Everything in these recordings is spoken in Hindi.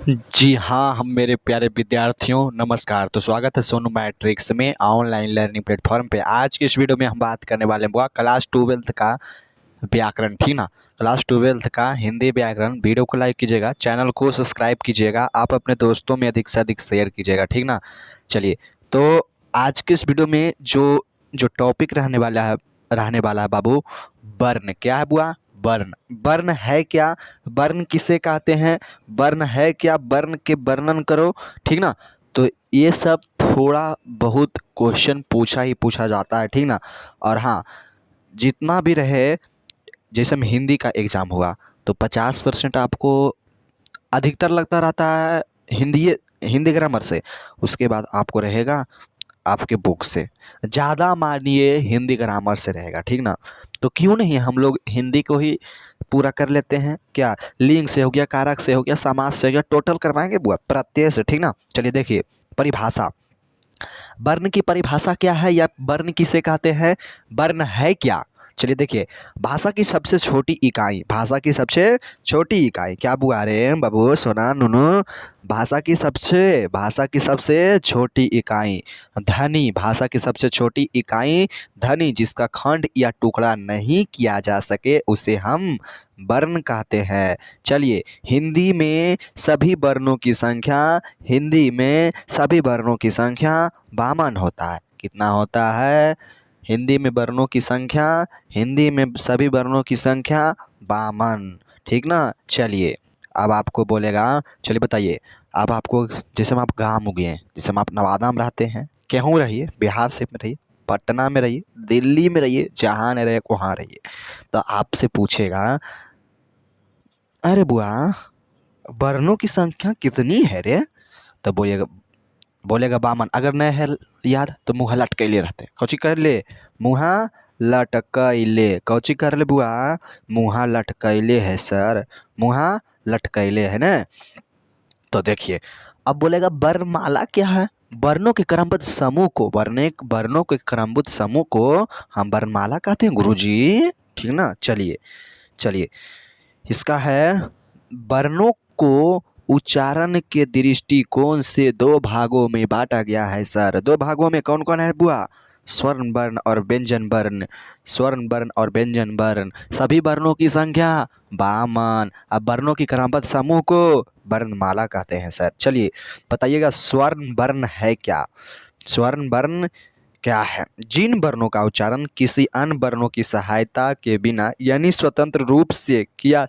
जी हाँ, हम मेरे प्यारे विद्यार्थियों नमस्कार। तो स्वागत है सोनू मैट्रिक्स में ऑनलाइन लर्निंग प्लेटफॉर्म पे। आज की इस वीडियो में हम बात करने वाले हैं क्लास 12th का व्याकरण, ठीक ना। क्लास 12th का हिंदी व्याकरण। वीडियो को लाइक कीजिएगा, चैनल को सब्सक्राइब कीजिएगा, आप अपने दोस्तों में अधिक से अधिक शेयर कीजिएगा, ठीक ना। चलिए, तो आज के इस वीडियो में जो जो टॉपिक रहने वाला है बाबू, वर्ण। क्या है बुआ? वर्ण। वर्ण है क्या? वर्ण किसे कहते हैं? वर्ण है क्या? वर्ण के वर्णन करो, ठीक ना। तो ये सब थोड़ा बहुत क्वेश्चन पूछा ही पूछा जाता है, ठीक ना। और हाँ, जितना भी रहे, जैसे में हिंदी का एग्ज़ाम हुआ तो 50% आपको अधिकतर लगता रहता है हिंदी हिंदी ग्रामर से। उसके बाद आपको रहेगा आपके बुक से, ज़्यादा मानिए हिंदी ग्रामर से रहेगा, ठीक ना। तो क्यों नहीं हम लोग हिंदी को ही पूरा कर लेते हैं? क्या लिंग से हो गया, कारक से हो गया, समास से हो गया, टोटल करवाएंगे बुआ, प्रत्यय से, ठीक ना। चलिए देखिए, परिभाषा। वर्ण की परिभाषा क्या है या वर्ण किसे कहते हैं? वर्ण है क्या? चलिए देखिए, भाषा की सबसे छोटी इकाई। भाषा की सबसे छोटी इकाई क्या बुआ रे बाबू सोना नुनू? भाषा की सबसे छोटी इकाई ध्वनि। भाषा की सबसे छोटी इकाई ध्वनि, जिसका खंड या टुकड़ा नहीं किया जा सके उसे हम वर्ण कहते हैं। चलिए, हिंदी में सभी वर्णों की संख्या 52 होता है। कितना होता है? हिंदी में सभी वर्णों की संख्या 52, ठीक ना। चलिए, अब आपको बोलेगा, चलिए बताइए, अब आपको, जैसे हम आप गाँव में गए, जैसे हम आप नवादा में रहते हैं, कहीं रहिए, बिहार से में रहिए, पटना में रहिए, दिल्ली में रहिए, जहाँ न रहे वहाँ रहिए, तो आपसे पूछेगा, अरे बुआ वर्णों की संख्या कितनी है रे? तो बोलिएगा बोलेगा 52। अगर नहीं है याद तो मुँह लटकैले रहते। कौची कर ले? मुँह लटकैले। कौची कर ले बुआ? मुँह लटकैले है सर, मुँह लटकैले है ना। तो देखिए, अब बोलेगा वर्णमाला क्या है? वर्णों के क्रमबद्ध समूह को हम वर्णमाला कहते हैं गुरुजी, ठीक ना। चलिए चलिए, इसका है, वर्णों को उच्चारण के दृष्टिकोण से दो भागों में बांटा गया है सर। दो भागों में कौन कौन है बुआ? स्वर्ण वर्ण और व्यंजन वर्ण। स्वर्ण वर्ण और व्यंजन वर्ण। सभी वर्णों की संख्या 52। अब वर्णों की क्रमबद्ध समूह को वर्णमाला कहते हैं सर। चलिए बताइएगा, स्वर्ण वर्ण है क्या? स्वर्ण वर्ण क्या है? जिन वर्णों का उच्चारण किसी अन्य वर्णों की सहायता के बिना यानी स्वतंत्र रूप से किया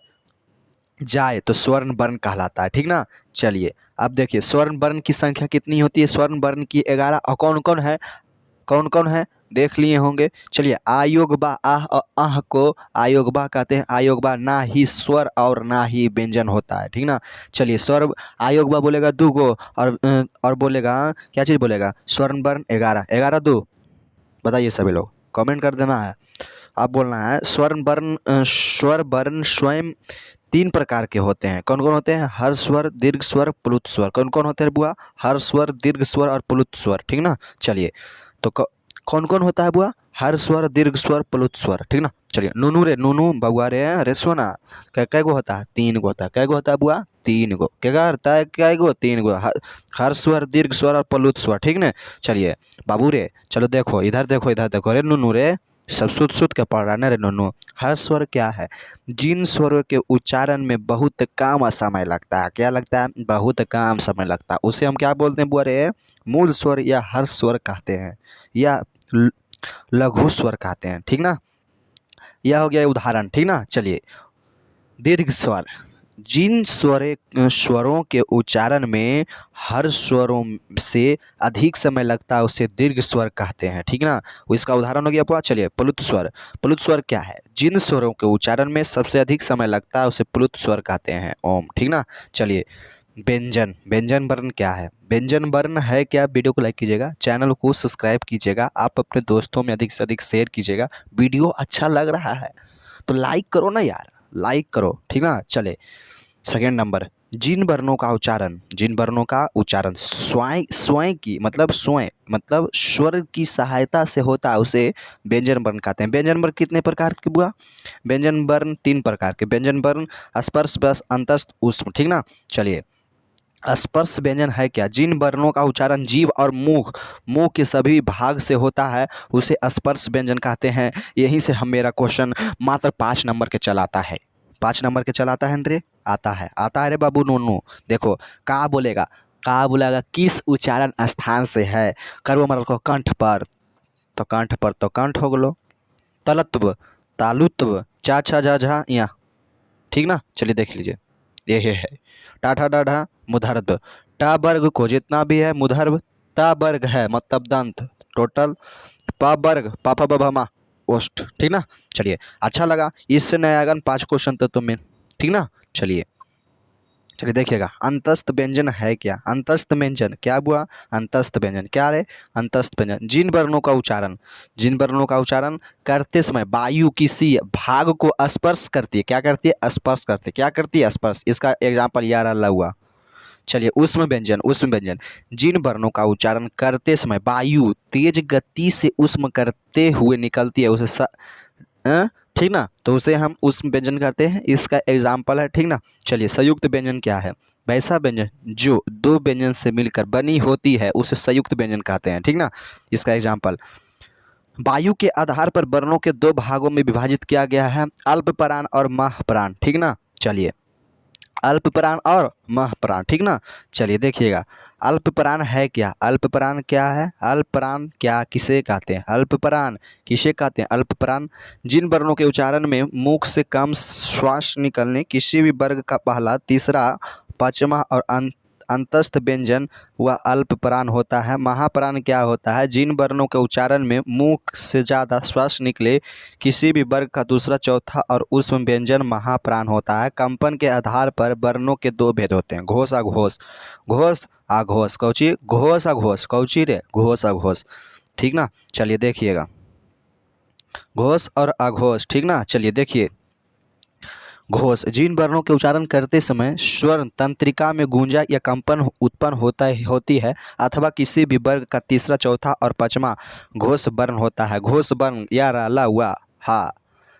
जाए तो स्वर्ण वर्ण कहलाता है, ठीक ना। चलिए, अब देखिए स्वर्ण वर्ण की संख्या कितनी होती है? स्वर्ण वर्ण की 11। और कौन कौन है देख लिए होंगे। चलिए, आयोगबा, आह और आह को आयोगबा कहते हैं। आयोगबा ना ही स्वर और ना ही व्यंजन होता है, ठीक ना। चलिए, स्वर आयोगबा बोलेगा 2 गो, और बोलेगा क्या चीज़ बोलेगा? स्वर्ण वर्ण 11। 11 2, बताइए सभी लोग, कमेंट कर देना है। अब बोलना है स्वर वर्ण स्वयं 3 प्रकार के होते हैं। कौन कौन होते हैं? हर स्वर, दीर्घ स्वर, प्लुत स्वर। कौन कौन होते हैं बुआ? हर स्वर, दीर्घ स्वर और प्लुत स्वर, ठीक ना। चलिए, तो कौन कौन होता है बुआ? हर स्वर, दीर्घ स्वर, प्लुत स्वर, ठीक ना। चलिए, नूनू बउआ रे रे सोना, कै गो होता है? 3 गो होता है। कै गो होता है बुआ? 3 गो। क्या होता है? कै गो? 3 गो। हर स्वर, दीर्घ स्वर और प्लुत स्वर, ठीक ना। चलिए बाबू रे, चलो देखो इधर, देखो रे नूनू रे, सब सुध के पढ़ रहा है ना रे नूनू। हर स्वर क्या है? जिन स्वरों के उच्चारण में बहुत कम समय लगता है। क्या लगता है? बहुत कम समय लगता है, उसे हम क्या बोलते हैं बुआ रे? मूल स्वर या हर स्वर कहते हैं, या लघु स्वर कहते हैं, ठीक ना। यह हो गया उदाहरण, ठीक ना। चलिए, दीर्घ स्वर, जिन स्वरों के उच्चारण में हर स्वरों से अधिक समय लगता है उसे दीर्घ स्वर कहते हैं, ठीक ना। इसका उदाहरण हो गया आपका। चलिए, प्लुत स्वर। प्लुत स्वर क्या है? जिन स्वरों के उच्चारण में सबसे अधिक समय लगता है उसे प्लुत स्वर कहते हैं, ओम, ठीक ना। चलिए, व्यंजन। व्यंजन वर्ण क्या है? व्यंजन वर्ण है क्या? वीडियो को लाइक कीजिएगा, चैनल को सब्सक्राइब कीजिएगा, आप अपने दोस्तों में अधिक से अधिक शेयर कीजिएगा। वीडियो अच्छा लग रहा है तो लाइक करो ना यार, लाइक करो, ठीक ना। चले, सेकेंड नंबर, जिन वर्णों का उच्चारण स्वयं मतलब स्वर की सहायता से होता है उसे व्यंजन वर्ण कहते हैं। व्यंजन वर्ण कितने प्रकार के बुआ? व्यंजन वर्ण 3 प्रकार के। व्यंजन वर्ण स्पर्श, बस, अंतस्थ, ऊष्म, ठीक ना। चलिए, स्पर्श व्यंजन है क्या? जिन वर्णों का उच्चारण जीभ और मुंह के सभी भाग से होता है उसे स्पर्श व्यंजन कहते हैं। यहीं से हम मेरा क्वेश्चन मात्र 5 नंबर के चलाता है। 5 नंबर के चलाता है रे, आता है रे बाबू नोनू। देखो का बोलेगा, का बोलेगा किस उच्चारण स्थान से है। करबो मरल को कंठ पर, तो कंठ पर तो कंठ हो गलो। तलत्व, तालुत्व, चा छा झा झा या, ठीक ना। चलिए देख लीजिए, ये है टाठा डाढ़ा मुधर्व। टा वर्ग को जितना भी है मुधर्व, ता वर्ग है मतलब दंत टोटल, प वर्ग पापा बभमा ओष्ठ, ठीक ना। चलिए अच्छा लगा, इससे नया आएगा 5 क्वेश्चन तो तुम्हें, ठीक ना। चलिए चलिए देखिएगा, अंतस्थ व्यंजन है क्या? अंतस्थ व्यंजन क्या हुआ? अंतस्थ व्यंजन क्या रे? अंतस्थ व्यंजन जिन वर्णों का उच्चारण, जिन वर्णों का उच्चारण करते समय वायु किसी भाग को स्पर्श करती है। क्या करती है? स्पर्श करती है। क्या करती है? स्पर्श। इसका एग्जाम्पल यार अल्लाह हुआ। चलिए ऊष्म व्यंजन, ऊष्म व्यंजन जिन वर्णों का उच्चारण करते समय वायु तेज गति से ऊष्म करते हुए निकलती है उसे ठीक ना, तो उसे हम ऊष्म व्यंजन कहते हैं। इसका एग्जाम्पल है, ठीक ना। चलिए संयुक्त व्यंजन क्या है? वैसा व्यंजन जो दो व्यंजन से मिलकर बनी होती है उसे संयुक्त व्यंजन कहते हैं, ठीक ना। इसका एग्जाम्पल, वायु के आधार पर वर्णों के 2 भागों में विभाजित किया गया है, अल्पप्राण और महप्राण, ठीक ना। चलिए अल्पप्राण और महप्राण, ठीक ना। चलिए देखिएगा, अल्पप्राण है क्या? अल्पप्राण क्या है? अल्पप्राण क्या किसे कहते हैं? अल्पप्राण किसे कहते हैं? अल्पप्राण जिन वर्णों के उच्चारण में मुख से कम श्वास निकलने, किसी भी वर्ग का पहला, तीसरा, पांचवा और अंतस्थ व्यंजन वह अल्पप्राण होता है। महाप्राण क्या होता है? जिन वर्णों के उच्चारण में मुख से ज़्यादा श्वास निकले, किसी भी वर्ग का दूसरा, चौथा और ऊष्म व्यंजन महाप्राण होता है। कंपन के आधार पर वर्णों के 2 भेद होते हैं, घोष अघोष। घोष आघोष कौची? घोष अघोष कौची रे? घोष अघोष, ठीक ना। चलिए देखिएगा, घोष और अघोष, ठीक ना। चलिए देखिए, घोष जिन वर्णों के उच्चारण करते समय स्वर तंत्रिका में गूंजा या कंपन उत्पन्न होती है अथवा किसी भी वर्ग का तीसरा, चौथा और पांचवा घोष वर्ण होता है। घोष वर्ण या रा ला वा हा।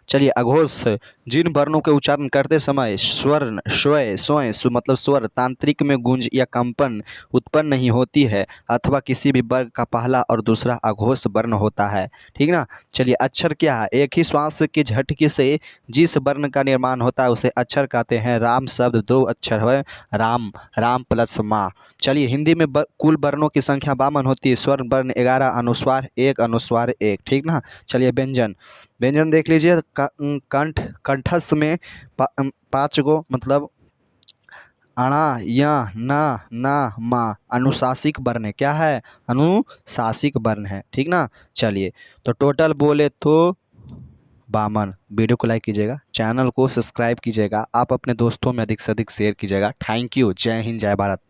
चलिए अघोष जिन वर्णों के उच्चारण करते समय स्वर्ण स्वय स्वय मतलब स्वर तांत्रिक में गूंज या कंपन उत्पन्न नहीं होती है अथवा किसी भी वर्ग का पहला और दूसरा अघोष वर्ण होता है, ठीक ना। चलिए अक्षर क्या है? एक ही श्वास के झटके से जिस वर्ण का निर्माण होता है उसे अक्षर कहते हैं। राम शब्द 2 अक्षर है, राम, राम प्लस माँ। चलिए हिंदी में कुल वर्णों की संख्या 52 होती है। स्वर वर्ण 11, अनुस्वार 1, अनुस्वार 1, ठीक ना। चलिए व्यंजन, व्यंजन देख लीजिए, कंठ, कंठस्थ में 5 गो मतलब अणा या ना ना मा अनुशासिक वर्ण है। क्या है? अनुशासिक वर्ण है, ठीक ना। चलिए तो टोटल बोले तो 52। वीडियो को लाइक कीजिएगा, चैनल को सब्सक्राइब कीजिएगा, आप अपने दोस्तों में अधिक से अधिक शेयर कीजिएगा। थैंक यू, जय हिंद, जय भारत।